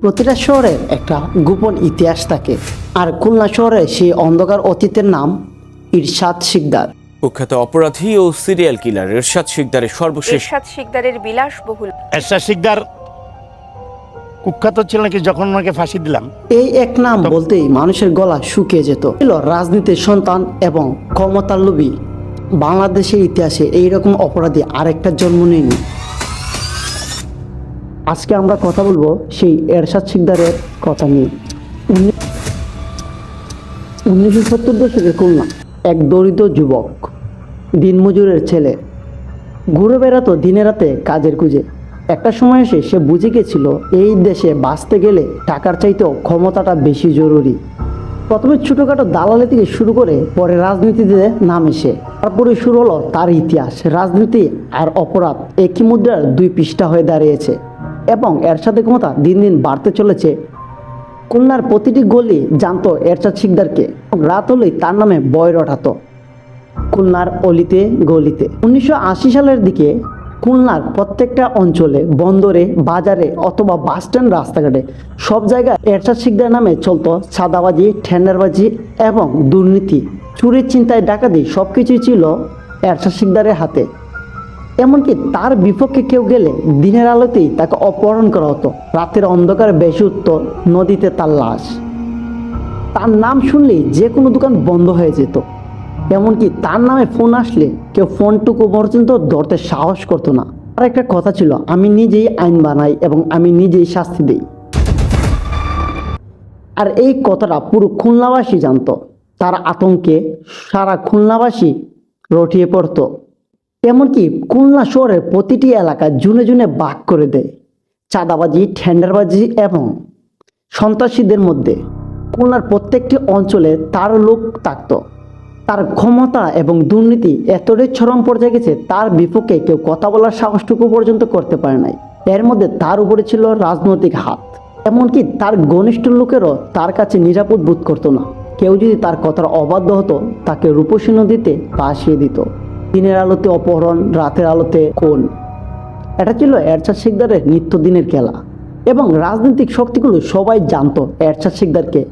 প্রতিটা শহরের একটা গোপন ইতিহাস থাকে, আর খুলনা শহরে সেই অন্ধকার অতীতের নাম ইরশাদ শিকদার। কুখ্যাত অপরাধী ও সিরিয়াল কিলার এরশাদ শিকদারের সর্বশেষ এরশাদ শিকদারের বিলাসবহুল এরশাদ শিকদার কুখ্যাত ছিল নাকি যখন ওনাকে ফাঁসি দিলাম। এই এক নাম বলতেই মানুষের গলা শুকিয়ে যেত। ছিল রাজনীতির সন্তান এবং ক্ষমতার লোভী। বাংলাদেশের ইতিহাসে এইরকম অপরাধী আরেকটা জন্ম নেয়নি। আজকে আমরা কথা বলবো সেই এরশাদ শিকদারের কথা নিয়ে। 1970 দশকে খুলনা এক দরিদ্র যুবক, দিনমজুরের ছেলে, ঘুরে বেড়াতো দিনে রাতে কাজের খুঁজে। একটা সময় এসে সে বুঝে গেছিল এই দেশে বাঁচতে গেলে টাকার চাইতেও ক্ষমতাটা বেশি জরুরি। প্রথমে ছোটোখাটো দালালি থেকে শুরু করে পরে রাজনীতিতে নামে সে। তারপরে শুরু হলো তার ইতিহাস। রাজনীতি আর অপরাধ একই মুদ্রার দুই পৃষ্ঠা হয়ে দাঁড়িয়েছে এবং এরশাদের ক্ষমতা দিন দিন বাড়তে চলেছে। খুলনার প্রতিটি গলি জানতো এরশাদ শিকদারকে। রাত হলেই তার নামে বয় রটাতো খুলনার অলিতে গলিতে। 1980 সালের দিকে খুলনার প্রত্যেকটা অঞ্চলে, বন্দরে, বাজারে অথবা বাসস্ট্যান্ড, রাস্তাঘাটে সব জায়গায় এরশাদ শিকদার নামে চলতো চাঁদাবাজি, টেন্ডারবাজি এবং দুর্নীতি। চুরির, চিন্তায়, ডাকাতি সবকিছুই ছিল এরশাদ শিকদারের হাতে। এমনকি তার বিপক্ষে কেউ গেলে দিনের আলোতেই তাকে অপহরণ করা হতো। রাতের অন্ধকারে বেশি উঠত নদীতে তার লাশ। তার নাম শুনলেই যে কোনো দোকান বন্ধ হয়ে যেত। এমনকি তার নামে ফোন আসলে কেউ ফোনটুকু পর্যন্ত ধরতে সাহস করতো না। আর একটা কথা ছিল, আমি নিজেই আইন বানাই এবং আমি নিজেই শাস্তি দিই। আর এই কথাটা পুরো খুলনাবাসী জানতো। তার আতঙ্কে সারা খুলনাবাসী রটিয়ে পড়তো। এমনকি খুলনা শহরের প্রতিটি এলাকা জুনে জুনে ভাগ করে দেয় চাঁদাবাজি, টেন্ডারবাজি এবং সন্ত্রাসীদের মধ্যে। খুলনার প্রত্যেকটি অঞ্চলে তার লোক থাকতো। তার ক্ষমতা এবং দুর্নীতি এতটাই চরম পর্যায়ে গেছে, তার বিপক্ষে কেউ কথা বলার সাহসটুকু পর্যন্ত করতে পারে নাই। এর মধ্যে তার উপরে ছিল রাজনৈতিক হাত। এমনকি তার ঘনিষ্ঠ লোকেরও তার কাছে নিরাপদ বোধ করতো না। কেউ যদি তার কথার অবাধ্য হতো তাকে রূপসী নদীতে ভাসিয়ে দিত। দিনের আলোতে অপহরণ, রাতের আলোতে খুন। এটা ছিল এরশাদ শিকদারের নিত্যদিনের খেলা। এবং রাজনৈতিক শক্তিগুলো সবাই জানতো এরশাদ শিকদারকে,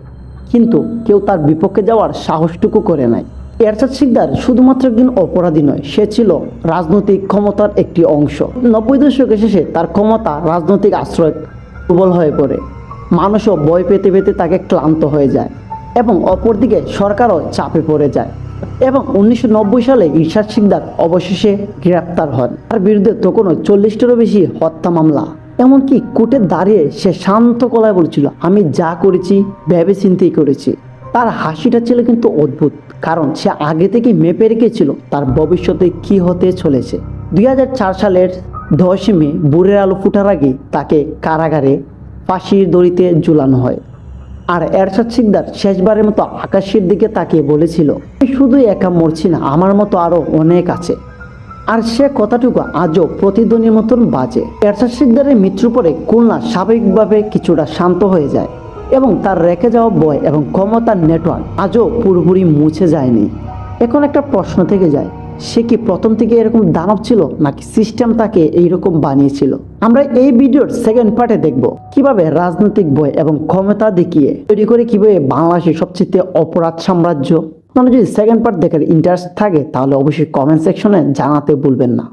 কিন্তু কেউ তার বিপক্ষে যাওয়ার সাহসটুকু করে নাই। এরশাদ শিকদার শুধুমাত্র একজন অপরাধী নয়, সে ছিল রাজনৈতিক ক্ষমতার একটি অংশ। 90 দশকের শেষে তার ক্ষমতা রাজনৈতিক আশ্রয় দুর্বল হয়ে পড়ে। মানুষও ভয় পেতে পেতে তাকে ক্লান্ত হয়ে যায় এবং অপরদিকে সরকারও চাপে পড়ে যায়। এবং 1990 সালে ইরশাদ শিকদার অবশেষে গ্রেপ্তার হন। তার বিরুদ্ধে তখনও 40টারও বেশি হত্যা মামলা। এমনকি কোর্টে দাঁড়িয়ে সে শান্ত গলায় বলছিল, আমি যা করেছি ভেবে চিন্তেই করেছি। তার হাসিটা ছিল কিন্তু অদ্ভুত, কারণ সে আগে থেকে মেপে রেখেছিল তার ভবিষ্যতে কি হতে চলেছে। 2004 সালের 10 মে ভোরের আলো ফুটার আগে তাকে কারাগারে ফাঁসির দড়িতে ঝুলানো হয়। আর এরশাদ শিকদার শেষবারের মতো আকাশের দিকে তাকিয়ে বলেছিল, আমি শুধুই একা মরছি না, আমার মতো আরো অনেক আছে। আর সে কথাটুকু আজও প্রতিধ্বনির মতন বাজে। এরশাদ শিকদারের মৃত্যুর পরে খুলনা স্বাভাবিকভাবে কিছুটা শান্ত হয়ে যায় এবং তার রেখে যাওয়া ভয় এবং ক্ষমতার নেটওয়ার্ক আজও পুরোপুরি মুছে যায়নি। এখন একটা প্রশ্ন থেকে যায়, সে কি প্রথম থেকে এরকম দানব ছিল নাকি সিস্টেম তাকে এইরকম বানিয়েছিল? আমরা এই ভিডিওর সেকেন্ড পার্টে দেখব কিভাবে রাজনৈতিক ভয় এবং ক্ষমতা দেখিয়ে তৈরি করে কিভাবে বাংলাদেশের সবচেয়ে অপরাধ সাম্রাজ্য। আপনারা যদি সেকেন্ড পার্ট দেখার ইন্টারেস্ট থাকে তাহলে অবশ্যই কমেন্ট সেকশনে জানাতে ভুলবেন না।